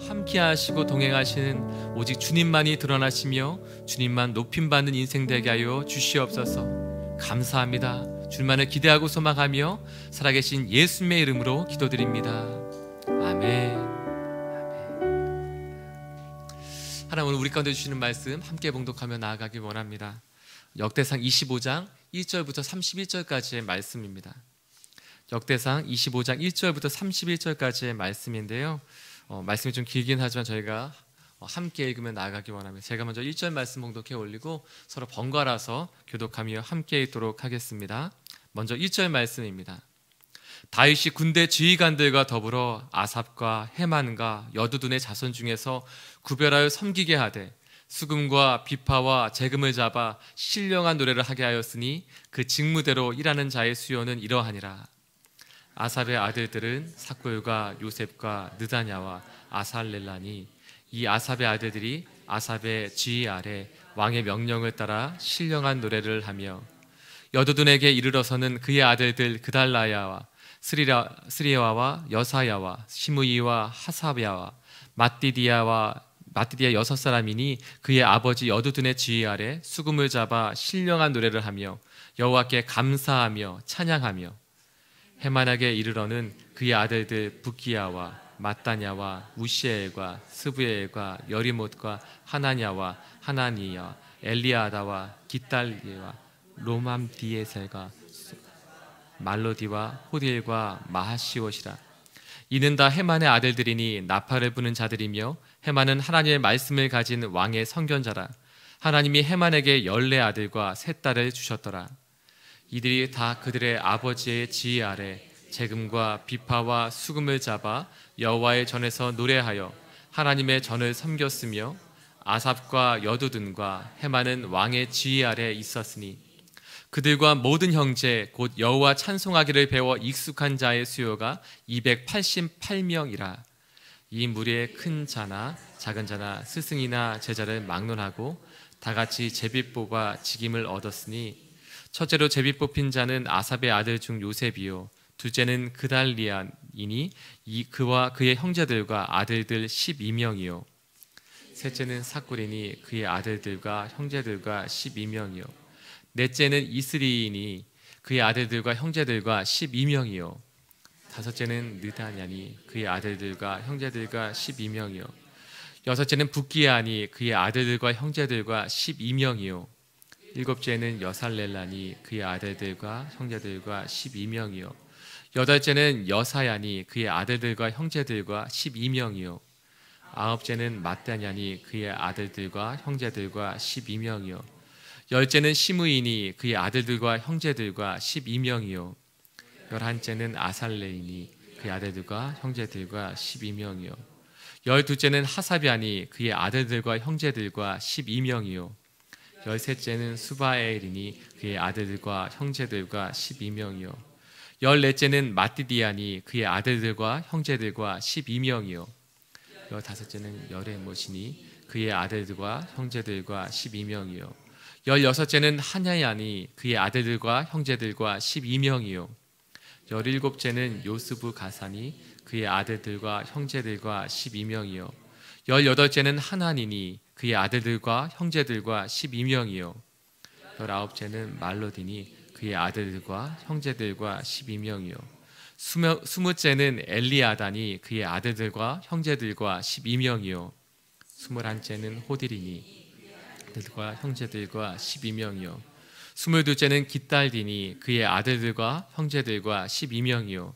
함께 하시고 동행하시는 오직 주님만이 드러나시며 주님만 높임받는 인생 되게 하여 주시옵소서. 감사합니다. 주님만을 기대하고 소망하며 살아계신 예수님의 이름으로 기도드립니다. 아멘. 하나님, 오늘 우리 가운데 주시는 말씀 함께 봉독하며 나아가기 원합니다. 역대상 25장 1절부터 31절까지의 말씀입니다. 역대상 25장 1절부터 31절까지의 말씀인데요, 말씀이 좀 길긴 하지만 저희가 함께 읽으며 나아가기 원합니다. 제가 먼저 1절 말씀 봉독해 올리고 서로 번갈아서 교독하며 함께 읽도록 하겠습니다. 먼저 1절 말씀입니다. 다윗이 군대 지휘관들과 더불어 아삽과 헤만과 여두둔의 자손 중에서 구별하여 섬기게 하되 수금과 비파와 재금을 잡아 신령한 노래를 하게 하였으니 그 직무대로 일하는 자의 수요는 이러하니라. 아삽의 아들들은 삭골과 요셉과 느다냐와 아살렐라니, 이 아삽의 아들들이 아삽의 지휘 아래 왕의 명령을 따라 신령한 노래를 하며 여두둔에게 이르러서는 그의 아들들 그달라야와 스리야와 여사야와 시므이와 하사랴와 마띠디아 6사람이니 그의 아버지 여두둔의 지휘 아래 수금을 잡아 신령한 노래를 하며 여호와께 감사하며 찬양하며 헤만에게 이르러는 그의 아들들 붓기야와 마따냐와 우시엘과 스브엘과 여리못과 하나냐와 하나니야 엘리아다와 깃달리와 로맘디에셀과 말로디와 호딜과 마하시옷이라. 이는 다 헤만의 아들들이니 나팔을 부는 자들이며 헤만은 하나님의 말씀을 가진 왕의 선견자라. 하나님이 헤만에게 14아들과 3딸을 주셨더라. 이들이 다 그들의 아버지의 지휘 아래 재금과 비파와 수금을 잡아 여호와의 전에서 노래하여 하나님의 전을 섬겼으며 아삽과 여두둔과 헤만은 왕의 지휘 아래 있었으니 그들과 모든 형제 곧 여호와 찬송하기를 배워 익숙한 자의 수요가 288명이라. 이 무리의 큰 자나 작은 자나 스승이나 제자를 막론하고 다같이 제비 뽑아 직임을 얻었으니 첫째로 제비 뽑힌 자는 아삽의 아들 중 요셉이요 둘째는 그달리아이니 그와 그의 형제들과 아들들 12명이요 셋째는 삭굴이니 그의 아들들과 형제들과 12명이요 넷째는 이스리이니 그의 아들들과 형제들과 12명이요 다섯째는 느다냐니 그의 아들들과 형제들과 12명이요 여섯째는 붓기야니 그의 아들들과 형제들과 12명이요 일곱째는 여살렐라니 그의 아들들과 형제들과 12명이요 여덟째는 여사야니 그의 아들들과 형제들과 12명이요 아홉째는 마따냐니 그의 아들들과 형제들과 12명이요 열째는 시므이니 그의 아들들과 형제들과 12명이요 열한째는 아살레이니 그의 아들들과 형제들과 12명이요 열둘째는 하사비아니 그의 아들들과 형제들과 12명이요 열셋째는 수바엘이니 그의 아들들과 형제들과 12명이요 열넷째는 마띠디아니 그의 아들들과 형제들과 12명이요 열다섯째는 여레못이니 그의 아들들과 형제들과 12명이요 열여섯째는 하냐야니 그의 아들들과 형제들과 12명이요 열일곱째는 요스부 가사니 그의 아들들과 형제들과 12명이요 열여덟째는 하나니니 그의 아들들과 형제들과 12명이요 열아홉째는 말로디니 그의 아들들과 형제들과 12명이요 스무째는 엘리아다니 그의 아들들과 형제들과 12명이요 스물한째는 호딜이니 아들들과 형제들과 12명이요 스물둘째는 깃달디니 그의 아들들과 형제들과 12명이요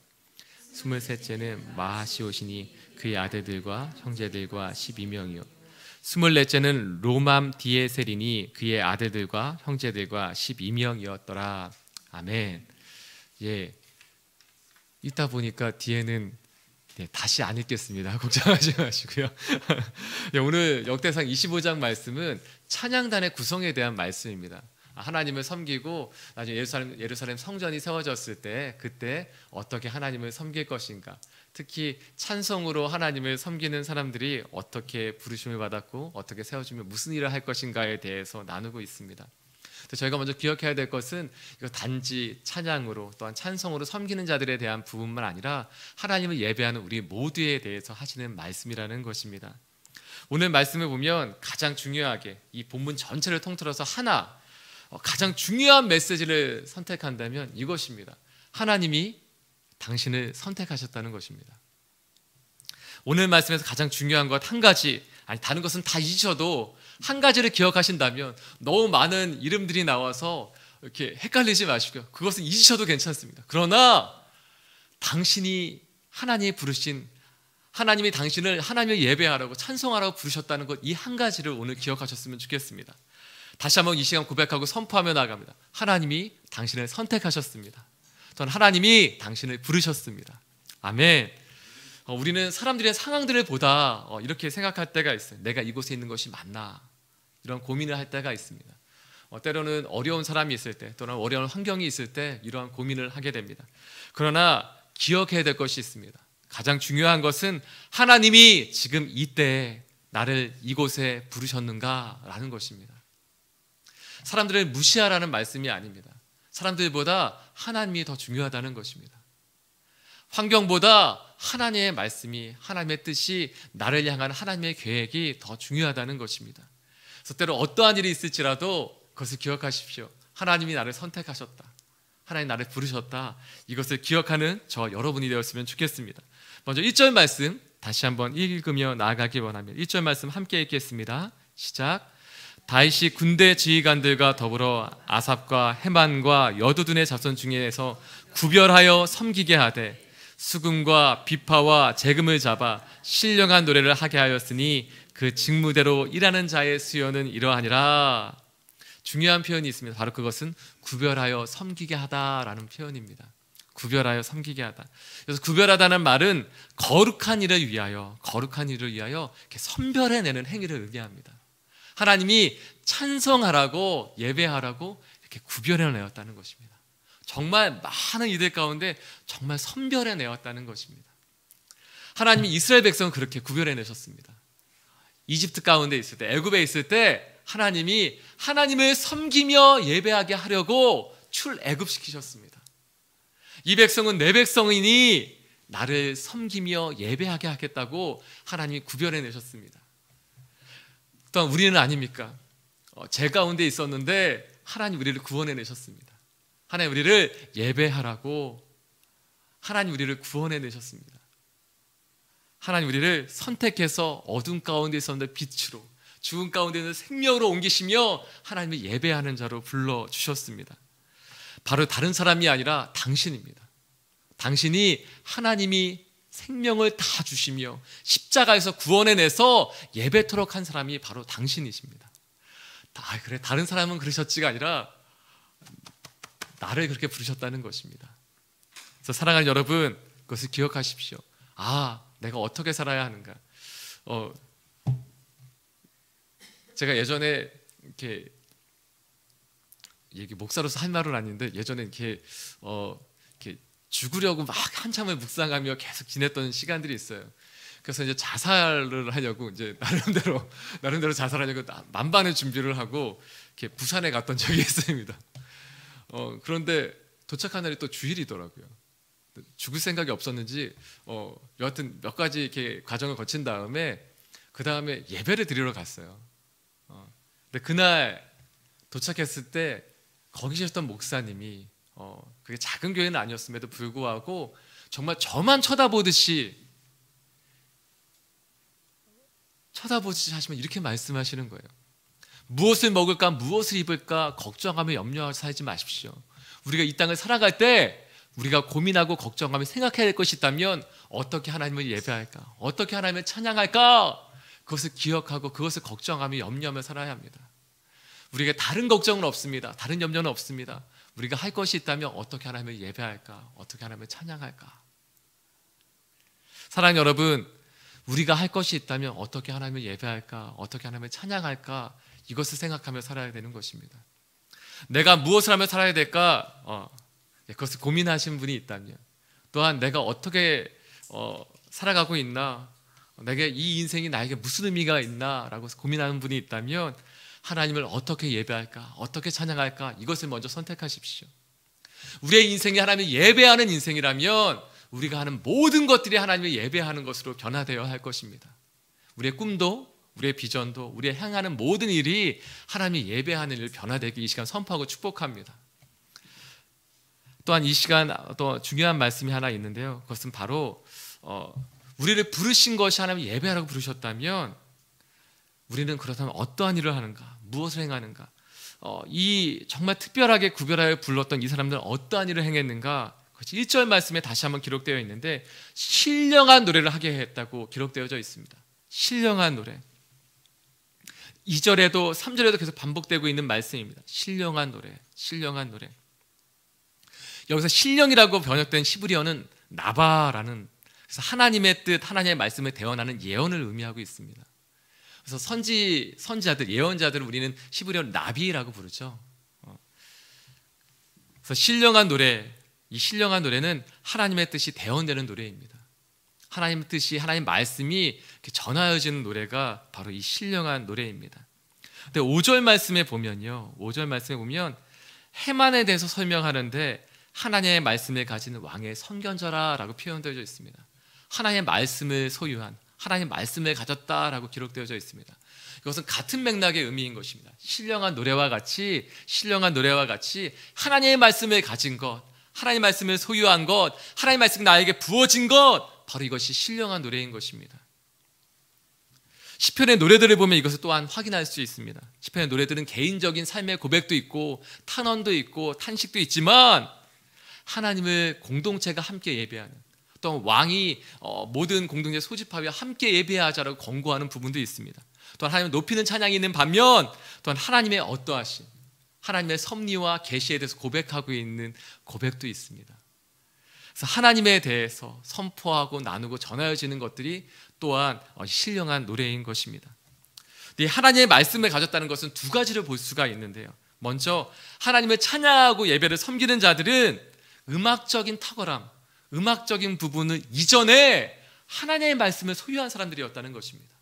스물셋째는 마하시옷이니 그의 아들들과 형제들과 12명이요 스물넷째는 로맘디에셀이니 그의 아들들과 형제들과 12명이었더라. 아멘. 예, 읽다 보니까 뒤에는 다시 안 읽겠습니다. 걱정하지 마시고요. 오늘 역대상 25장 말씀은 찬양단의 구성에 대한 말씀입니다. 하나님을 섬기고 나중에 예루살렘 성전이 세워졌을 때 그때 어떻게 하나님을 섬길 것인가, 특히 찬송으로 하나님을 섬기는 사람들이 어떻게 부르심을 받았고 어떻게 세워지면 무슨 일을 할 것인가에 대해서 나누고 있습니다. 저희가 먼저 기억해야 될 것은 이거 단지 찬양으로 또한 찬송으로 섬기는 자들에 대한 부분만 아니라 하나님을 예배하는 우리 모두에 대해서 하시는 말씀이라는 것입니다. 오늘 말씀을 보면 가장 중요하게 이 본문 전체를 통틀어서 가장 중요한 메시지를 선택한다면 이것입니다. 하나님이 당신을 선택하셨다는 것입니다. 오늘 말씀에서 가장 중요한 것 한 가지, 아니 다른 것은 다 잊으셔도 한 가지를 기억하신다면, 너무 많은 이름들이 나와서 이렇게 헷갈리지 마시고요, 그것은 잊으셔도 괜찮습니다. 그러나 당신이 하나님이 부르신, 하나님이 당신을 하나님을 예배하라고 찬송하라고 부르셨다는 것, 이 한 가지를 오늘 기억하셨으면 좋겠습니다. 다시 한번 이 시간 고백하고 선포하며 나아갑니다. 하나님이 당신을 선택하셨습니다. 또한 하나님이 당신을 부르셨습니다. 아멘. 우리는 사람들의 상황들을 보다 이렇게 생각할 때가 있어요. 내가 이곳에 있는 것이 맞나, 이런 고민을 할 때가 있습니다. 때로는 어려운 사람이 있을 때, 또는 어려운 환경이 있을 때 이러한 고민을 하게 됩니다. 그러나 기억해야 될 것이 있습니다. 가장 중요한 것은 하나님이 지금 이때에 나를 이곳에 부르셨는가라는 것입니다. 사람들을 무시하라는 말씀이 아닙니다. 사람들보다 하나님이 더 중요하다는 것입니다. 환경보다 하나님의 말씀이, 하나님의 뜻이, 나를 향한 하나님의 계획이 더 중요하다는 것입니다. 그래서 때로 어떠한 일이 있을지라도 그것을 기억하십시오. 하나님이 나를 선택하셨다, 하나님 나를 부르셨다, 이것을 기억하는 저 여러분이 되었으면 좋겠습니다. 먼저 1절 말씀 다시 한번 읽으며 나아가기 원하며 1절 말씀 함께 읽겠습니다. 시작. 다윗이 군대 지휘관들과 더불어 아삽과 헤만과 여두둔의 자손 중에서 구별하여 섬기게 하되 수금과 비파와 재금을 잡아 신령한 노래를 하게 하였으니 그 직무대로 일하는 자의 수요는 이러하니라. 중요한 표현이 있습니다. 바로 그것은 구별하여 섬기게 하다라는 표현입니다. 구별하여 섬기게 하다. 그래서 구별하다는 말은 거룩한 일을 위하여 이렇게 선별해내는 행위를 의미합니다. 하나님이 찬송하라고, 예배하라고 이렇게 구별해내었다는 것입니다. 정말 많은 이들 가운데 정말 선별해내었다는 것입니다. 하나님이 이스라엘 백성은 그렇게 구별해내셨습니다. 이집트 가운데 있을 때, 애굽에 있을 때 하나님이 하나님을 섬기며 예배하게 하려고 출애굽시키셨습니다. 이 백성은 내 백성이니 나를 섬기며 예배하게 하겠다고 하나님이 구별해내셨습니다. 또한 우리는 아닙니까? 제 가운데 있었는데 하나님 우리를 구원해내셨습니다. 하나님 우리를 예배하라고 하나님 우리를 구원해내셨습니다. 하나님 우리를 선택해서 어둠 가운데 있었는데 빛으로, 죽음 가운데 있는 생명으로 옮기시며 하나님을 예배하는 자로 불러주셨습니다. 바로 다른 사람이 아니라 당신입니다. 당신이 하나님이 생명을 다 주시며 십자가에서 구원해내서 예배토록 한 사람이 바로 당신이십니다. 그래, 다른 사람은 그러셨지가 아니라 나를 그렇게 부르셨다는 것입니다. 그래서 사랑하는 여러분, 그것을 기억하십시오. 내가 어떻게 살아야 하는가. 제가 예전에 이렇게 목사로서 할 말은 아닌데, 예전에 이렇게 죽으려고 막 한참을 묵상하며 계속 지냈던 시간들이 있어요. 그래서 이제 자살을 하려고 이제 나름대로 자살하려고 만반의 준비를 하고 이렇게 부산에 갔던 적이 있습니다. 그런데 도착한 날이 또 주일이더라고요. 죽을 생각이 없었는지 여하튼 몇 가지 이렇게 과정을 거친 다음에 그 다음에 예배를 드리러 갔어요. 근데 그날 도착했을 때 거기 계셨던 목사님이 그게 작은 교회는 아니었음에도 불구하고 정말 저만 쳐다보듯이 하시면 이렇게 말씀하시는 거예요. 무엇을 먹을까, 무엇을 입을까 걱정하며 염려하며 살지 마십시오. 우리가 이 땅을 살아갈 때 우리가 고민하고 걱정하며 생각해야 될 것이 있다면 어떻게 하나님을 예배할까, 어떻게 하나님을 찬양할까, 그것을 기억하고 그것을 걱정하며 염려하며 살아야 합니다. 우리에게 다른 걱정은 없습니다. 다른 염려는 없습니다. 우리가 할 것이 있다면 어떻게 하나님을 예배할까, 어떻게 하나님을 찬양할까. 사랑하는 여러분, 우리가 할 것이 있다면 어떻게 하나님을 예배할까, 어떻게 하나님을 찬양할까, 이것을 생각하며 살아야 되는 것입니다. 내가 무엇을 하며 살아야 될까, 그것을 고민하시는 분이 있다면, 또한 내가 어떻게 살아가고 있나, 내게 이 인생이 나에게 무슨 의미가 있나 라고 고민하는 분이 있다면 하나님을 어떻게 예배할까? 어떻게 찬양할까? 이것을 먼저 선택하십시오. 우리의 인생이 하나님을 예배하는 인생이라면 우리가 하는 모든 것들이 하나님을 예배하는 것으로 변화되어야 할 것입니다. 우리의 꿈도, 우리의 비전도, 우리의 향하는 모든 일이 하나님을 예배하는 일을 변화되기 이 시간 선포하고 축복합니다. 또한 이 시간 또 중요한 말씀이 하나 있는데요. 그것은 바로 우리를 부르신 것이 하나님을 예배하라고 부르셨다면 우리는 그렇다면 어떠한 일을 하는가? 무엇을 행하는가? 이 정말 특별하게 구별하여 불렀던 이 사람들은 어떠한 일을 행했는가? 1절 말씀에 다시 한번 기록되어 있는데 신령한 노래를 하게 했다고 기록되어져 있습니다. 신령한 노래. 2절에도 3절에도 계속 반복되고 있는 말씀입니다. 신령한 노래, 신령한 노래. 여기서 신령이라고 번역된 히브리어는 나바라는, 그래서 하나님의 뜻, 하나님의 말씀을 대언하는 예언을 의미하고 있습니다. 그래서 선지자들, 예언자들을 우리는 히브리어로 나비라고 부르죠. 그래서 신령한 노래, 이 신령한 노래는 하나님의 뜻이 대언되는 노래입니다. 하나님의 뜻이, 하나님 말씀이 전하여지는 노래가 바로 이 신령한 노래입니다. 근데 5절 말씀에 보면요, 5절 말씀에 보면 해만에 대해서 설명하는데 하나님의 말씀을 가진 왕의 선견자라고 표현되어져 있습니다. 하나님의 말씀을 소유한, 하나님의 말씀을 가졌다라고 기록되어져 있습니다. 이것은 같은 맥락의 의미인 것입니다. 신령한 노래와 같이 하나님의 말씀을 가진 것, 하나님의 말씀을 소유한 것, 하나님의 말씀이 나에게 부어진 것, 바로 이것이 신령한 노래인 것입니다. 시편의 노래들을 보면 이것을 또한 확인할 수 있습니다. 시편의 노래들은 개인적인 삶의 고백도 있고 탄원도 있고 탄식도 있지만 하나님을 공동체가 함께 예배하는, 또 왕이 모든 공동체 소집하여 함께 예배하자라고 권고하는 부분도 있습니다. 또한 하나님을 높이는 찬양이 있는 반면 또한 하나님의 어떠하심, 하나님의 섭리와 계시에 대해서 고백하고 있는 고백도 있습니다. 그래서 하나님에 대해서 선포하고 나누고 전하여지는 것들이 또한 신령한 노래인 것입니다. 이 하나님의 말씀을 가졌다는 것은 두 가지를 볼 수가 있는데요. 먼저 하나님을 찬양하고 예배를 섬기는 자들은 음악적인 탁월함, 음악적인 부분을 이전에 하나님의 말씀을 소유한 사람들이었다는 것입니다.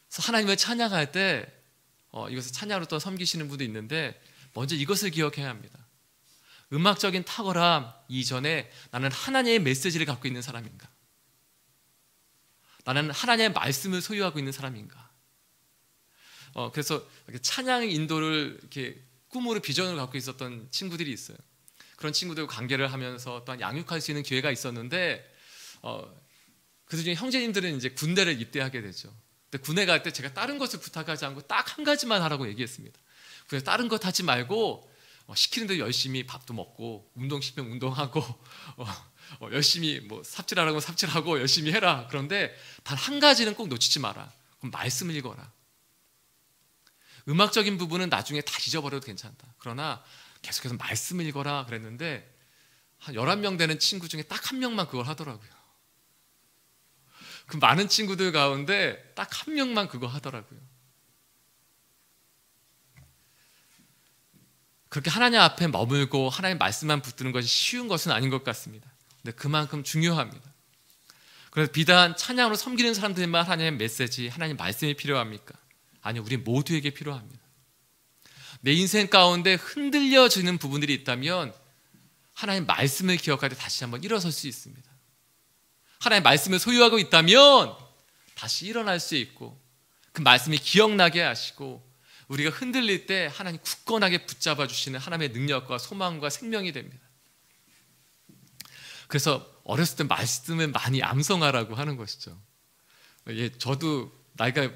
그래서 하나님을 찬양할 때 이것을 찬양으로 또 섬기시는 분도 있는데 먼저 이것을 기억해야 합니다. 음악적인 탁월함 이전에 나는 하나님의 메시지를 갖고 있는 사람인가? 나는 하나님의 말씀을 소유하고 있는 사람인가? 그래서 찬양 인도를 이렇게 꿈으로 비전을 갖고 있었던 친구들이 있어요. 그런 친구들과 관계를 하면서 또한 양육할 수 있는 기회가 있었는데 그중에 형제님들은 이제 군대를 입대하게 되죠. 근데 군에 갈 때 제가 다른 것을 부탁하지 않고 딱 한 가지만 하라고 얘기했습니다. 그래서 다른 것 하지 말고 시키는 대로 열심히 밥도 먹고 운동 시키면 운동하고 열심히 뭐 삽질하라고 삽질하고 열심히 해라. 그런데 단 한 가지는 꼭 놓치지 마라. 그럼 말씀을 읽어라. 음악적인 부분은 나중에 다 잊어버려도 괜찮다. 그러나 계속해서 말씀을 읽어라 그랬는데 한 11명 되는 친구 중에 딱 한 명만 그걸 하더라고요. 그 많은 친구들 가운데 딱 한 명만 그거 하더라고요. 그렇게 하나님 앞에 머물고 하나님 말씀만 붙드는 것이 쉬운 것은 아닌 것 같습니다. 근데 그만큼 중요합니다. 그래서 비단 찬양으로 섬기는 사람들만 하나님의 메시지, 하나님 말씀이 필요합니까? 아니요, 우리 모두에게 필요합니다. 내 인생 가운데 흔들려지는 부분들이 있다면 하나님 말씀을 기억할 때 다시 한번 일어설 수 있습니다. 하나님 말씀을 소유하고 있다면 다시 일어날 수 있고 그 말씀이 기억나게 하시고 우리가 흔들릴 때 하나님 굳건하게 붙잡아 주시는 하나님의 능력과 소망과 생명이 됩니다. 그래서 어렸을 때 말씀을 많이 암송하라고 하는 것이죠. 저도 나이가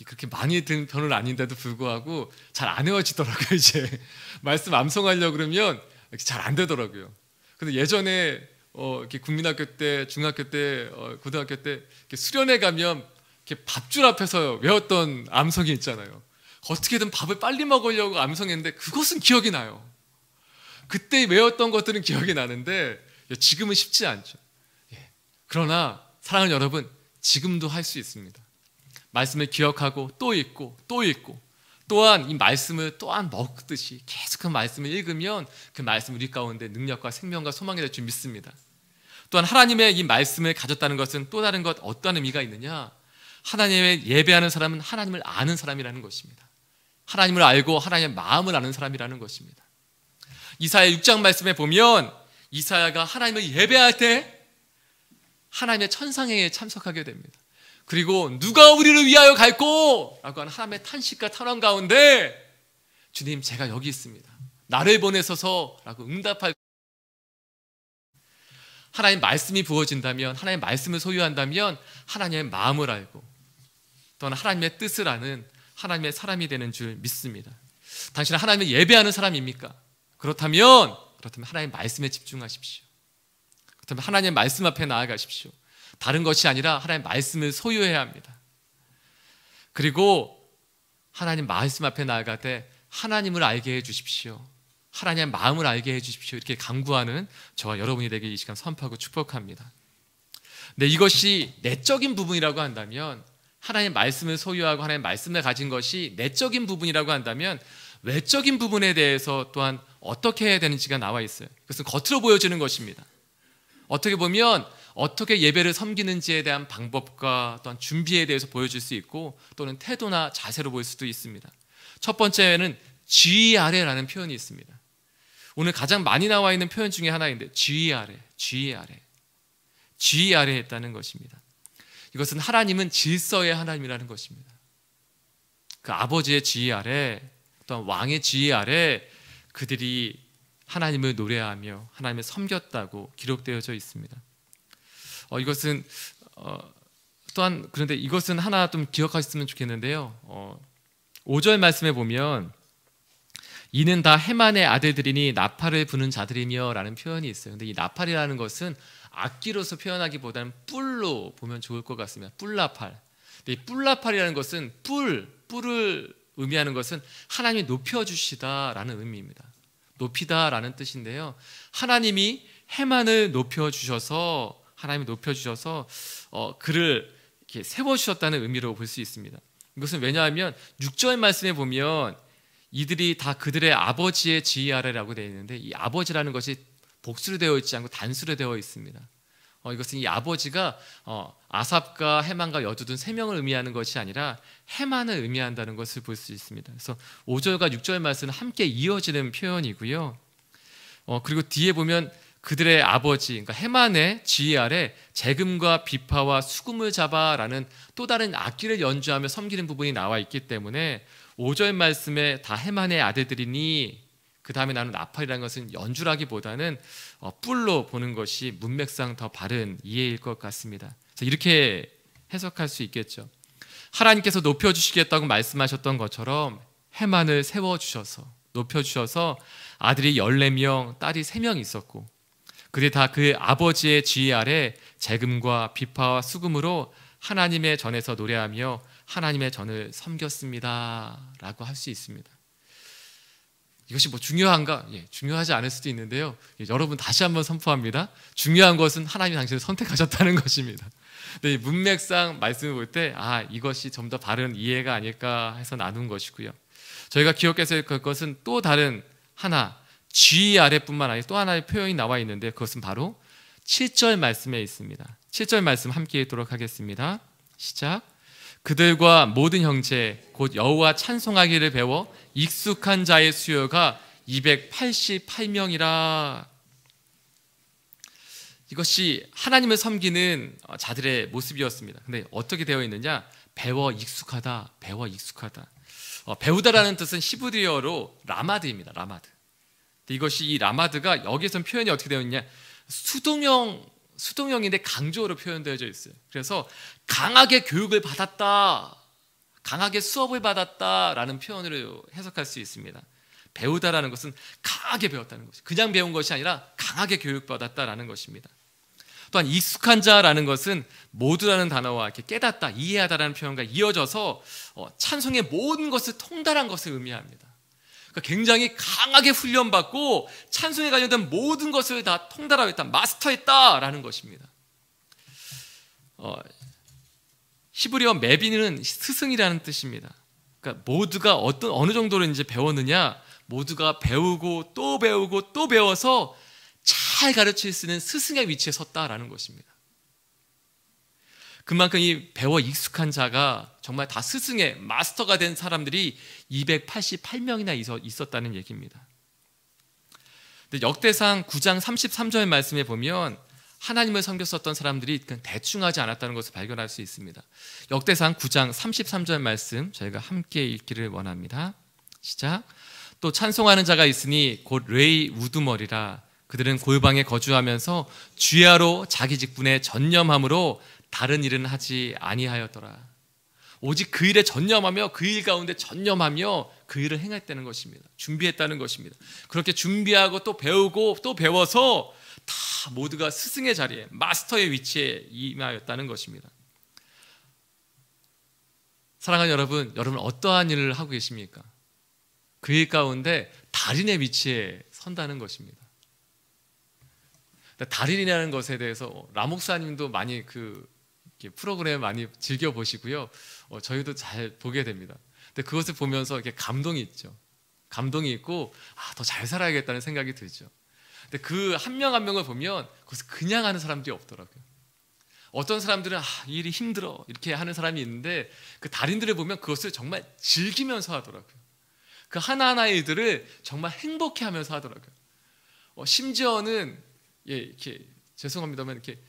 그렇게 많이 든 편은 아닌데도 불구하고 잘 안 외워지더라고요. 이제 말씀 암송하려고 그러면 잘 안 되더라고요. 근데 예전에 이렇게 국민학교 때, 중학교 때, 고등학교 때 이렇게 수련회 가면 이렇게 밥줄 앞에서 외웠던 암송이 있잖아요. 어떻게든 밥을 빨리 먹으려고 암송했는데 그것은 기억이 나요. 그때 외웠던 것들은 기억이 나는데 지금은 쉽지 않죠. 그러나 사랑하는 여러분, 지금도 할 수 있습니다. 말씀을 기억하고 또 읽고 또 읽고 또한 이 말씀을 또한 먹듯이 계속 그 말씀을 읽으면 그 말씀 우리 가운데 능력과 생명과 소망이 될 줄 믿습니다. 또한 하나님의 이 말씀을 가졌다는 것은 또 다른 것 어떤 의미가 있느냐? 하나님을 예배하는 사람은 하나님을 아는 사람이라는 것입니다. 하나님을 알고 하나님의 마음을 아는 사람이라는 것입니다. 이사야 6장 말씀에 보면 이사야가 하나님을 예배할 때 하나님의 천상행에 참석하게 됩니다. 그리고 누가 우리를 위하여 갈꼬? 라고 하는 하나님의 탄식과 탄원 가운데 주님, 제가 여기 있습니다. 나를 보내소서 라고 응답할. 하나님 말씀이 부어진다면, 하나님의 말씀을 소유한다면 하나님의 마음을 알고 또는 하나님의 뜻을 아는 하나님의 사람이 되는 줄 믿습니다. 당신은 하나님을 예배하는 사람입니까? 그렇다면 하나님의 말씀에 집중하십시오. 그렇다면 하나님의 말씀 앞에 나아가십시오. 다른 것이 아니라 하나님의 말씀을 소유해야 합니다. 그리고 하나님 말씀 앞에 나아갈 때 하나님을 알게 해주십시오. 하나님의 마음을 알게 해주십시오. 이렇게 간구하는 저와 여러분이 되길 이 시간 선포하고 축복합니다. 근데 이것이 내적인 부분이라고 한다면, 하나님의 말씀을 소유하고 하나님의 말씀을 가진 것이 내적인 부분이라고 한다면 외적인 부분에 대해서 또한 어떻게 해야 되는지가 나와 있어요. 그것은 겉으로 보여지는 것입니다. 어떻게 보면 어떻게 예배를 섬기는지에 대한 방법과 또한 준비에 대해서 보여줄 수 있고, 또는 태도나 자세로 보일 수도 있습니다. 첫 번째는 쥐 아래라는 표현이 있습니다. 오늘 가장 많이 나와 있는 표현 중에 하나인데, 쥐 아래 했다는 것입니다. 이것은 하나님은 질서의 하나님이라는 것입니다. 그 아버지의 지휘 아래, 또한 왕의 지휘 아래 그들이 하나님을 노래하며 하나님을 섬겼다고 기록되어져 있습니다. 이것은 또한, 그런데 이것은 하나 좀 기억하셨으면 좋겠는데요. 5절 말씀에 보면 이는 다 헤만의 아들들이니 나팔을 부는 자들이며 라는 표현이 있어요. 근데 이 나팔이라는 것은 악기로서 표현하기보다는 뿔로 보면 좋을 것 같습니다. 뿔나팔. 근데 이 뿔나팔이라는 것은 뿔을 의미하는 것은 하나님이 높여주시다라는 의미입니다. 높이다라는 뜻인데요. 하나님이 헤만을 높여주셔서, 하나님이 높여주셔서 그를 이렇게 세워주셨다는 의미로 볼 수 있습니다. 이것은 왜냐하면 6절 말씀에 보면 이들이 다 그들의 아버지의 지휘 아래라고 되어 있는데, 이 아버지라는 것이 복수로 되어 있지 않고 단수로 되어 있습니다. 이것은 이 아버지가 아삽과 헤만과 여두둔 3명을 의미하는 것이 아니라 헤만을 의미한다는 것을 볼 수 있습니다. 그래서 5절과 6절 말씀은 함께 이어지는 표현이고요. 그리고 뒤에 보면 그들의 아버지, 그러니까 헤만의 지휘 아래 재금과 비파와 수금을 잡아라는 또 다른 악기를 연주하며 섬기는 부분이 나와 있기 때문에 5절 말씀에 다 헤만의 아들들이니, 그 다음에 나는 나팔이라는 것은 연주라기보다는 뿔로 보는 것이 문맥상 더 바른 이해일 것 같습니다. 이렇게 해석할 수 있겠죠. 하나님께서 높여주시겠다고 말씀하셨던 것처럼 헤만을 세워주셔서, 높여주셔서 아들이 14명, 딸이 3명 있었고, 그들이 다 그 아버지의 지휘 아래 재금과 비파와 수금으로 하나님의 전에서 노래하며 하나님의 전을 섬겼습니다 라고 할 수 있습니다. 이것이 뭐 중요한가? 중요하지 않을 수도 있는데요. 여러분, 다시 한번 선포합니다. 중요한 것은 하나님이 당신을 선택하셨다는 것입니다. 근데 이 문맥상 말씀을 볼 때 이것이 좀 더 바른 이해가 아닐까 해서 나눈 것이고요. 저희가 기억해서 할 것은 또 다른 하나, 쥐 아래뿐만 아니라 또 하나의 표현이 나와 있는데, 그것은 바로 7절 말씀에 있습니다. 7절 말씀 함께 읽도록 하겠습니다. 시작. 그들과 모든 형제 곧 여호와 찬송하기를 배워 익숙한 자의 수요가 288명이라. 이것이 하나님을 섬기는 자들의 모습이었습니다. 근데 어떻게 되어 있느냐? 배워 익숙하다. 배우다라는 뜻은 히브리어로 라마드입니다. 라마드. 이것이, 이 라마드가 여기에선 표현이 어떻게 되어 있냐? 수동형인데 강조어로 표현되어져 있어요. 그래서 강하게 교육을 받았다, 강하게 수업을 받았다라는 표현으로 해석할 수 있습니다. 배우다라는 것은 강하게 배웠다는 것이, 그냥 배운 것이 아니라 강하게 교육받았다라는 것입니다. 또한 익숙한 자라는 것은 모두라는 단어와 이렇게 깨닫다, 이해하다라는 표현과 이어져서 찬송의 모든 것을 통달한 것을 의미합니다. 그러니까 굉장히 강하게 훈련받고 찬송에 관련된 모든 것을 다 통달하고 있다, 마스터했다라는 것입니다. 히브리어 메비는 스승이라는 뜻입니다. 그러니까 모두가 어느 정도로 이제 배웠느냐, 모두가 배우고 또 배워서 잘 가르칠 수 있는 스승의 위치에 섰다라는 것입니다. 그만큼 이 배워 익숙한 자가 정말 다 스승의 마스터가 된 사람들이 288명이나 있었다는 얘기입니다. 근데 역대상 9장 33절 말씀에 보면 하나님을 섬겼었던 사람들이 대충 하지 않았다는 것을 발견할 수 있습니다. 역대상 9장 33절 말씀 저희가 함께 읽기를 원합니다. 시작. 또 찬송하는 자가 있으니 곧 레이 우두머리라. 그들은 골방에 거주하면서 주야로 자기 직분에 전념함으로 다른 일은 하지 아니하였더라. 오직 그 일에 전념하며 그 일 가운데 전념하며 그 일을 행했다는 것입니다. 준비했다는 것입니다. 그렇게 준비하고 또 배우고 또 배워서 다 모두가 스승의 자리에 마스터의 위치에 임하였다는 것입니다. 사랑하는 여러분, 여러분 어떠한 일을 하고 계십니까? 그 일 가운데 달인의 위치에 선다는 것입니다. 달인이라는 것에 대해서 라 목사님도 많이 프로그램 많이 즐겨 보시고요. 저희도 잘 보게 됩니다. 근데 그것을 보면서 이렇게 감동이 있죠. 감동이 있고 더 잘 살아야겠다는 생각이 들죠. 근데 그 한 명 한 명을 보면 그것을 그냥 하는 사람들이 없더라고요. 어떤 사람들은 이 일이 힘들어 이렇게 하는 사람이 있는데 그 달인들을 보면 그것을 정말 즐기면서 하더라고요. 그 하나하나의 일들을 정말 행복해하면서 하더라고요. 심지어는 이렇게 죄송합니다만 이렇게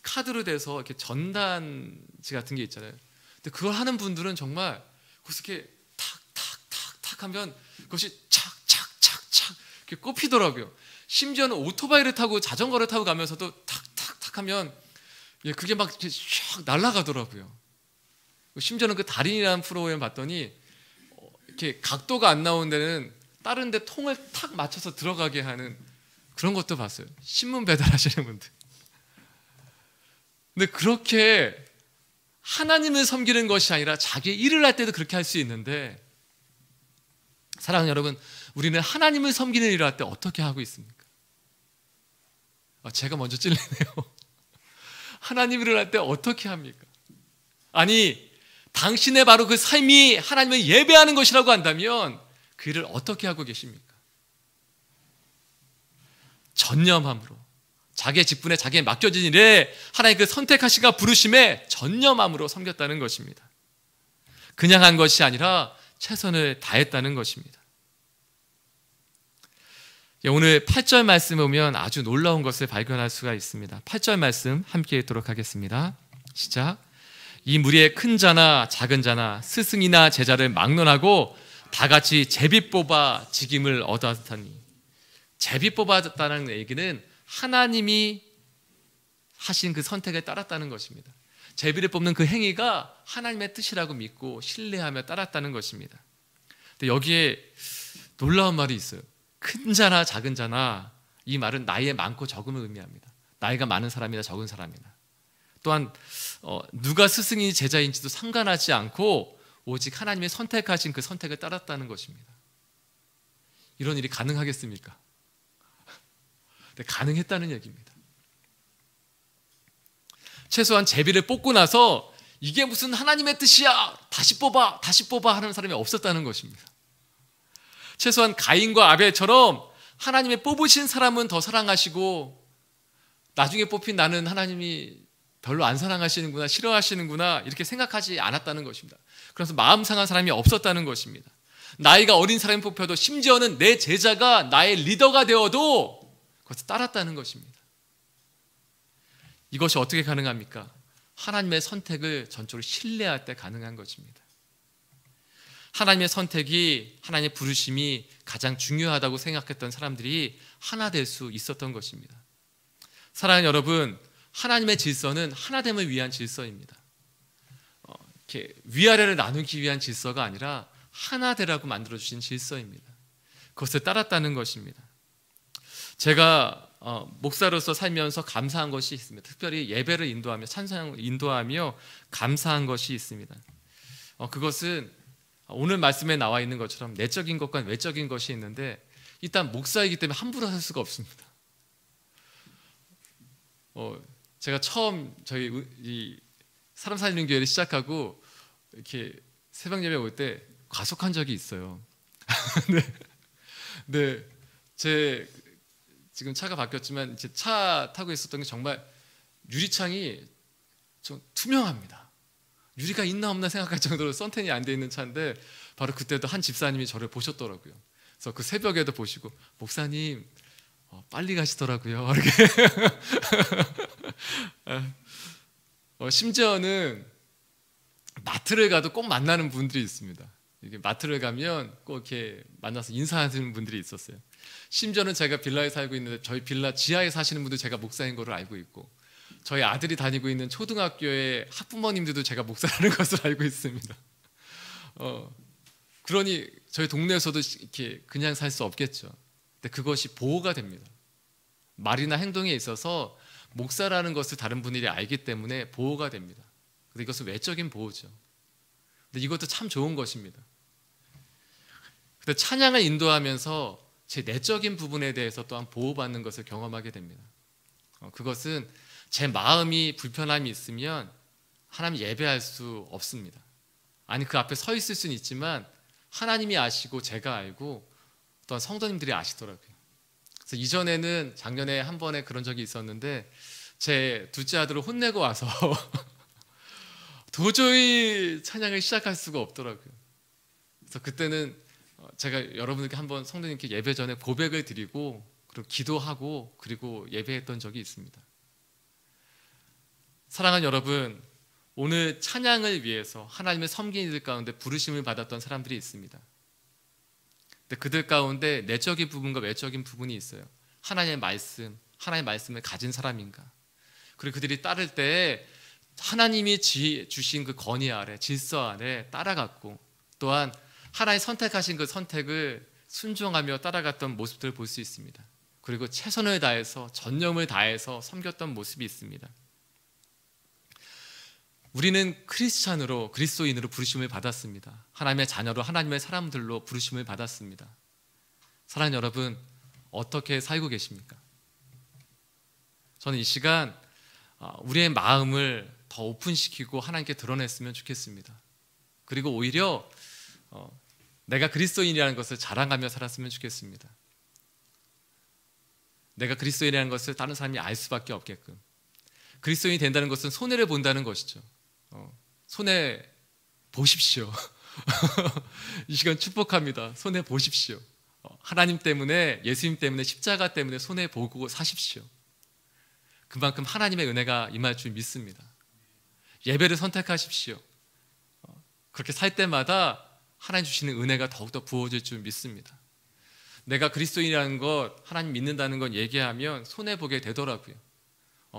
카드로 돼서 이렇게 전단지 같은 게 있잖아요. 근데 그걸 하는 분들은 정말 그것을 이렇게 탁탁탁탁 하면 그것이 착착착착 이렇게 꼽히더라고요. 심지어는 오토바이를 타고 자전거를 타고 가면서도 탁탁탁 하면 그게 막 이렇게 샥 날아가더라고요. 심지어는 그 달인이라는 프로그램 봤더니 이렇게 각도가 안 나오는 데는 다른 데 통을 탁 맞춰서 들어가게 하는 그런 것도 봤어요. 신문 배달하시는 분들. 근데 그렇게 하나님을 섬기는 것이 아니라 자기 일을 할 때도 그렇게 할 수 있는데, 사랑하는 여러분, 우리는 하나님을 섬기는 일을 할 때 어떻게 하고 있습니까? 제가 먼저 찔리네요. 하나님 일을 할 때 어떻게 합니까? 아니, 당신의 바로 그 삶이 하나님을 예배하는 것이라고 한다면 그 일을 어떻게 하고 계십니까? 전념함으로, 자기의 직분에 자기의 맡겨진 일에 하나님 그 선택하시가 부르심에 전념함으로 섬겼다는 것입니다. 그냥 한 것이 아니라 최선을 다했다는 것입니다. 오늘 8절 말씀 보면 아주 놀라운 것을 발견할 수가 있습니다. 8절 말씀 함께 읽도록 하겠습니다. 시작. 이 무리의 큰 자나 작은 자나 스승이나 제자를 막론하고 다 같이 제비 뽑아 직임을 얻었다니. 제비 뽑았다는 얘기는 하나님이 하신 그 선택에 따랐다는 것입니다. 제비를 뽑는 그 행위가 하나님의 뜻이라고 믿고 신뢰하며 따랐다는 것입니다. 근데 여기에 놀라운 말이 있어요. 큰 자나 작은 자나, 이 말은 나이에 많고 적음을 의미합니다. 나이가 많은 사람이나 적은 사람이나, 또한 누가 스승이 제자인지도 상관하지 않고 오직 하나님의 선택하신 그 선택을 따랐다는 것입니다. 이런 일이 가능하겠습니까? 네, 가능했다는 얘기입니다. 최소한 제비를 뽑고 나서 이게 무슨 하나님의 뜻이야, 다시 뽑아 하는 사람이 없었다는 것입니다. 최소한 가인과 아벨처럼 하나님의 뽑으신 사람은 더 사랑하시고 나중에 뽑힌 나는 하나님이 별로 안 사랑하시는구나, 싫어하시는구나 이렇게 생각하지 않았다는 것입니다. 그래서 마음 상한 사람이 없었다는 것입니다. 나이가 어린 사람이 뽑혀도, 심지어는 내 제자가 나의 리더가 되어도 그것을 따랐다는 것입니다. 이것이 어떻게 가능합니까? 하나님의 선택을 전적으로 신뢰할 때 가능한 것입니다. 하나님의 선택이, 하나님의 부르심이 가장 중요하다고 생각했던 사람들이 하나 될 수 있었던 것입니다. 사랑하는 여러분, 하나님의 질서는 하나됨을 위한 질서입니다. 이렇게 위아래를 나누기 위한 질서가 아니라 하나 되라고 만들어주신 질서입니다. 그것을 따랐다는 것입니다. 제가 목사로서 살면서 감사한 것이 있습니다. 특별히 예배를 인도하며 찬송을 인도하며 감사한 것이 있습니다. 그것은 오늘 말씀에 나와 있는 것처럼 내적인 것과 외적인 것이 있는데, 일단 목사이기 때문에 함부로 할 수가 없습니다. 제가 처음 저희 이 사람 살리는 교회를 시작하고 이렇게 새벽 예배 올 때 과속한 적이 있어요. 네, 지금 차가 바뀌었지만 제 차 타고 있었던 게 정말 유리창이 좀 투명합니다. 유리가 있나 없나 생각할 정도로 선텐이 안 돼 있는 차인데 바로 그때도 한 집사님이 저를 보셨더라고요. 그래서 그 새벽에도 보시고 목사님 빨리 가시더라고요. 이렇게 심지어는 마트를 가도 꼭 만나는 분들이 있습니다. 이게 마트를 가면 꼭 이렇게 만나서 인사하시는 분들이 있었어요. 심지어는 제가 빌라에 살고 있는데 저희 빌라 지하에 사시는 분들 제가 목사인 걸로 알고 있고, 저희 아들이 다니고 있는 초등학교의 학부모님들도 제가 목사라는 것을 알고 있습니다. 그러니 저희 동네에서도 이렇게 그냥 살 수 없겠죠. 근데 그것이 보호가 됩니다. 말이나 행동에 있어서 목사라는 것을 다른 분들이 알기 때문에 보호가 됩니다. 근데 이것은 외적인 보호죠. 근데 이것도 참 좋은 것입니다. 근데 찬양을 인도하면서 제 내적인 부분에 대해서 또한 보호받는 것을 경험하게 됩니다. 그것은 제 마음이 불편함이 있으면 하나님 예배할 수 없습니다. 아니 그 앞에 서 있을 수는 있지만 하나님이 아시고 제가 알고 또한 성도님들이 아시더라고요. 그래서 이전에는 작년에 한 번에 그런 적이 있었는데 제 둘째 아들을 혼내고 와서 도저히 찬양을 시작할 수가 없더라고요. 그래서 그때는 제가 여러분들께 한번 성도님께 예배 전에 고백을 드리고 그리고 기도하고 그리고 예배했던 적이 있습니다. 사랑하는 여러분, 오늘 찬양을 위해서 하나님의 섬긴 이들 가운데 부르심을 받았던 사람들이 있습니다. 근데 그들 가운데 내적인 부분과 외적인 부분이 있어요. 하나님의 말씀을 가진 사람인가, 그리고 그들이 따를 때 하나님이 주신 그 건의 아래, 질서 아래 따라갔고, 또한 하나님 선택하신 그 선택을 순종하며 따라갔던 모습들을 볼 수 있습니다. 그리고 최선을 다해서 전념을 다해서 섬겼던 모습이 있습니다. 우리는 크리스찬으로, 그리스도인으로 부르심을 받았습니다. 하나님의 자녀로, 하나님의 사람들로 부르심을 받았습니다. 사랑하는 여러분, 어떻게 살고 계십니까? 저는 이 시간 우리의 마음을 더 오픈시키고 하나님께 드러냈으면 좋겠습니다. 그리고 오히려 내가 그리스도인이라는 것을 자랑하며 살았으면 좋겠습니다. 내가 그리스도인이라는 것을 다른 사람이 알 수밖에 없게끔. 그리스도인이 된다는 것은 손해를 본다는 것이죠. 손해 보십시오. 이 시간 축복합니다. 손해 보십시오. 하나님 때문에, 예수님 때문에, 십자가 때문에 손해 보고 사십시오. 그만큼 하나님의 은혜가 임할 줄 믿습니다. 예배를 선택하십시오. 그렇게 살 때마다 하나님 주시는 은혜가 더욱더 부어질 줄 믿습니다. 내가 그리스도인이라는 것, 하나님 믿는다는 건 얘기하면 손해보게 되더라고요.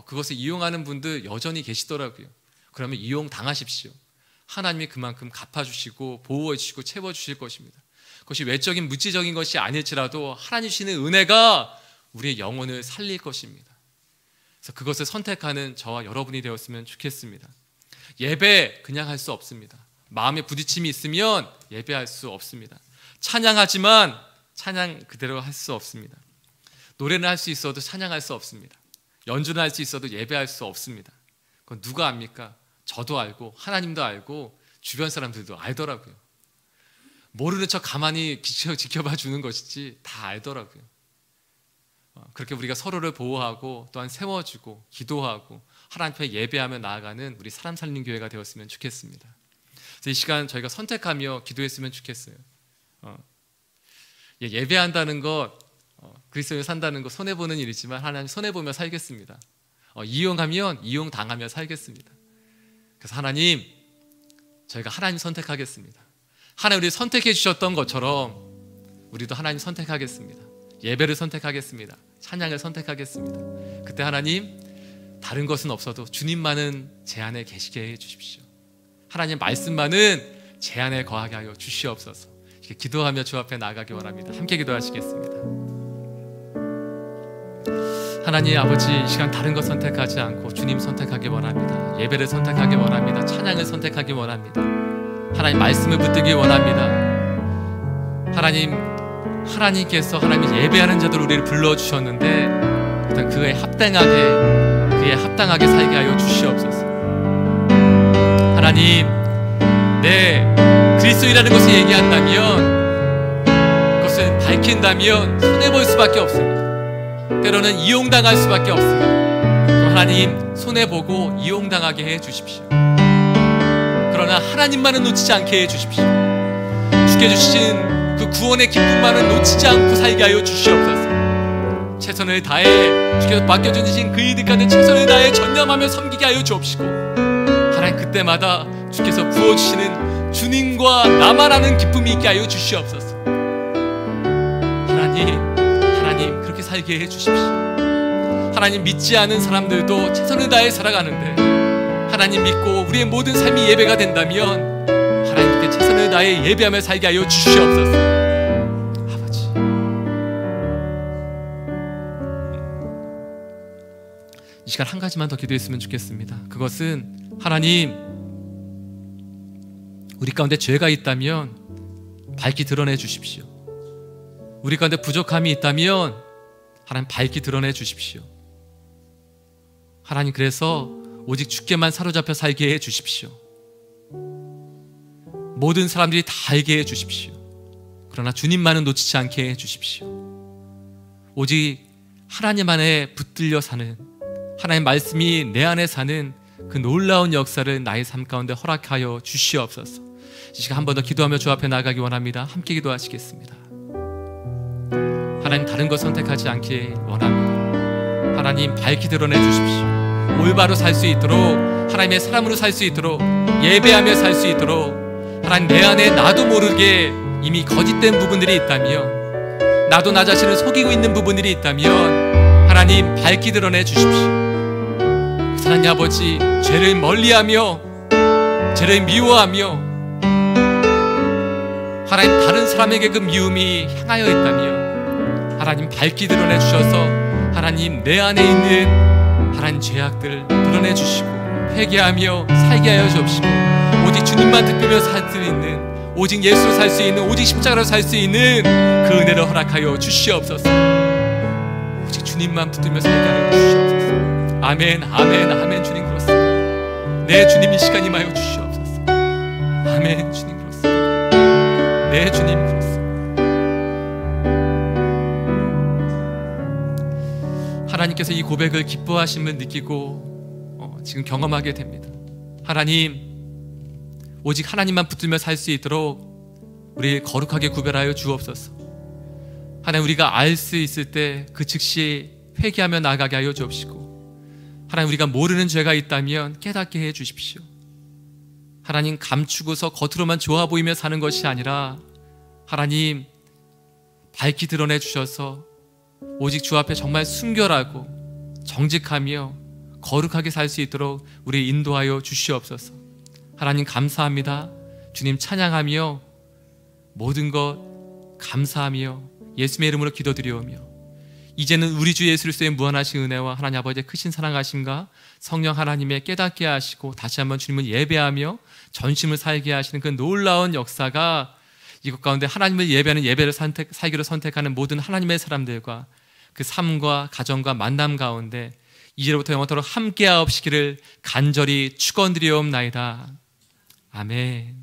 그것을 이용하는 분들 여전히 계시더라고요. 그러면 이용당하십시오. 하나님이 그만큼 갚아주시고 보호해주시고 채워주실 것입니다. 그것이 외적인 물질적인 것이 아닐지라도 하나님 주시는 은혜가 우리의 영혼을 살릴 것입니다. 그래서 그것을 선택하는 저와 여러분이 되었으면 좋겠습니다. 예배 그냥 할 수 없습니다. 마음에 부딪힘이 있으면 예배할 수 없습니다. 찬양하지만 찬양 그대로 할 수 없습니다. 노래는 할 수 있어도 찬양할 수 없습니다. 연주는 할 수 있어도 예배할 수 없습니다. 그건 누가 압니까? 저도 알고 하나님도 알고 주변 사람들도 알더라고요. 모르는 척 가만히 지켜봐 주는 것이지 다 알더라고요. 그렇게 우리가 서로를 보호하고 또한 세워주고 기도하고 하나님 앞에 예배하며 나아가는 우리 사람 살리는 교회가 되었으면 좋겠습니다. 그래서 이 시간 저희가 선택하며 기도했으면 좋겠어요. 예배한다는 것, 그리스도인으로 산다는 것 손해보는 일이지만 하나님 손해보며 살겠습니다. 이용하면 이용당하며 살겠습니다. 그래서 하나님, 저희가 하나님 선택하겠습니다. 하나님 우리 선택해 주셨던 것처럼 우리도 하나님 선택하겠습니다. 예배를 선택하겠습니다. 찬양을 선택하겠습니다. 그때 하나님, 다른 것은 없어도 주님만은 제 안에 계시게 해 주십시오. 하나님 말씀만은 제 안에 거하게 하여 주시옵소서. 이렇게 기도하며 주 앞에 나아가기 원합니다. 함께 기도하시겠습니다. 하나님 아버지, 이 시간 다른 것 선택하지 않고 주님 선택하기 원합니다. 예배를 선택하기 원합니다. 찬양을 선택하기 원합니다. 하나님 말씀을 붙들기 원합니다. 하나님께서 하나님 예배하는 자들 우리를 불러주셨는데 그에 합당하게 살게 하여 주시옵소서. 하나님, 그리스도이라는 것을 얘기한다면, 그것을 밝힌다면 손해볼 수밖에 없습니다. 때로는 이용당할 수밖에 없습니다. 하나님 손해보고 이용당하게 해주십시오. 그러나 하나님만은 놓치지 않게 해주십시오. 주께 주신 그 구원의 기쁨만은 놓치지 않고 살게 하여 주시옵소서. 최선을 다해 주께서 맡겨주신 그 일 가운데 최선을 다해 전념하며 섬기게 하여 주옵시고, 하나님 그때마다 주께서 부어주시는 주님과 나만 아는 기쁨이 있게 하여 주시옵소서. 하나님 그렇게 살게 해주십시오. 하나님 믿지 않은 사람들도 최선을 다해 살아가는데 하나님 믿고 우리의 모든 삶이 예배가 된다면 하나님께 최선을 다해 예배하며 살게 하여 주시옵소서. 아버지, 이 시간 한 가지만 더 기도했으면 좋겠습니다. 그것은 하나님, 우리 가운데 죄가 있다면 밝히 드러내 주십시오. 우리 가운데 부족함이 있다면 하나님 밝히 드러내 주십시오. 하나님, 그래서 오직 주께만 사로잡혀 살게 해 주십시오. 모든 사람들이 다 알게 해 주십시오. 그러나 주님만은 놓치지 않게 해 주십시오. 오직 하나님 안에 붙들려 사는, 하나님의 말씀이 내 안에 사는 그 놀라운 역사를 나의 삶 가운데 허락하여 주시옵소서. 이 시간 한 번 더 기도하며 주 앞에 나가기 원합니다. 함께 기도하시겠습니다. 하나님, 다른 것 선택하지 않게 원합니다. 하나님, 밝히 드러내 주십시오. 올바로 살 수 있도록, 하나님의 사람으로 살 수 있도록, 예배하며 살 수 있도록, 하나님 내 안에 나도 모르게 이미 거짓된 부분들이 있다면, 나도 나 자신을 속이고 있는 부분들이 있다면 하나님 밝히 드러내 주십시오. 하나님 아버지, 죄를 멀리하며 죄를 미워하며 하나님 다른 사람에게 그 미움이 향하여 있다면 하나님 밝히 드러내 주셔서 하나님 내 안에 있는 하나님 죄악들을 드러내 주시고 회개하며 살게 하여 주옵시고, 오직 주님만 듣으며 살 수 있는, 오직 예수로 살 수 있는, 오직 십자가로 살 수 있는 그 은혜를 허락하여 주시옵소서. 오직 주님만 붙들며 살게 하여 주시옵소서. 아멘, 아멘, 아멘. 주님 그렇습니다. 네, 주님 이 시간 임하여 주시옵소서. 아멘. 주님 그렇습니다. 네, 주님 그렇습니다. 하나님께서 이 고백을 기뻐하심을 느끼고 지금 경험하게 됩니다. 하나님, 오직 하나님만 붙들며 살 수 있도록 우리를 거룩하게 구별하여 주옵소서. 하나님, 우리가 알 수 있을 때 그 즉시 회개하며 나아가게 하여 주옵시고, 하나님 우리가 모르는 죄가 있다면 깨닫게 해 주십시오. 하나님, 감추고서 겉으로만 좋아 보이며 사는 것이 아니라 하나님 밝히 드러내 주셔서 오직 주 앞에 정말 순결하고 정직하며 거룩하게 살 수 있도록 우리 인도하여 주시옵소서. 하나님 감사합니다. 주님 찬양하며 모든 것 감사하며 예수님의 이름으로 기도드리오며, 이제는 우리 주 예수 그리스도의 무한하신 은혜와 하나님 아버지의 크신 사랑하심과 성령 하나님의 깨닫게 하시고 다시 한번 주님을 예배하며 전심을 살게 하시는 그 놀라운 역사가 이것 가운데 하나님을 예배하는 예배를 살기로 선택하는 모든 하나님의 사람들과 그 삶과 가정과 만남 가운데 이제로부터 영원토록 함께하옵시기를 간절히 축원드리옵나이다. 아멘.